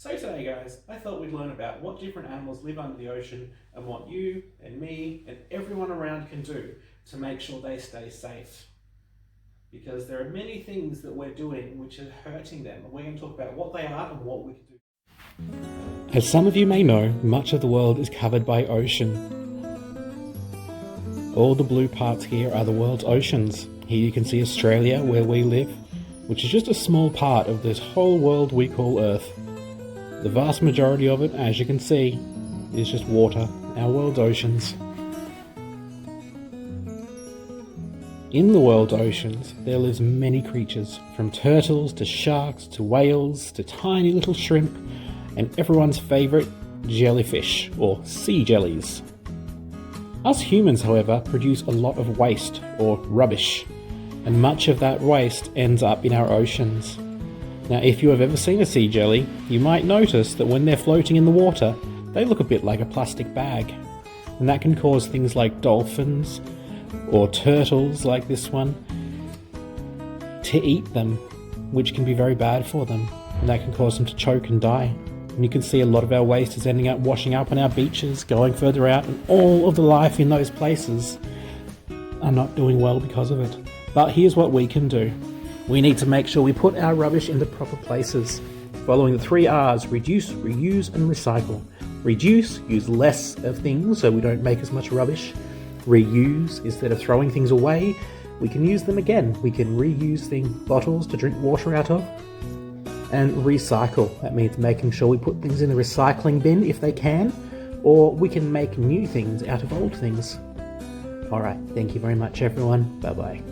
So today guys, I thought we'd learn about what different animals live under the ocean and what you and me and everyone around can do to make sure they stay safe. Because there are many things that we're doing which are hurting them, and we're going to talk about what they are and what we can do. As some of you may know, much of the world is covered by ocean. All the blue parts here are the world's oceans. Here you can see Australia, where we live, which is just a small part of this whole world we call Earth. The vast majority of it, as you can see, is just water, our world's oceans. In the world's oceans, there lives many creatures, from turtles to sharks to whales to tiny little shrimp, and everyone's favourite, jellyfish, or sea jellies. Us humans, however, produce a lot of waste, or rubbish, and much of that waste ends up in our oceans. Now, if you have ever seen a sea jelly, you might notice that when they're floating in the water, they look a bit like a plastic bag. And that can cause things like dolphins, or turtles like this one, to eat them, which can be very bad for them. And that can cause them to choke and die. And you can see a lot of our waste is ending up washing up on our beaches, going further out, and all of the life in those places are not doing well because of it. But here's what we can do. We need to make sure we put our rubbish in the proper places, following the 3 R's: reduce, reuse, and recycle. Reduce, use less of things so we don't make as much rubbish. Reuse, instead of throwing things away, we can use them again. We can reuse bottles to drink water out of. And recycle, that means making sure we put things in the recycling bin if they can, or we can make new things out of old things. Alright, thank you very much everyone, bye bye.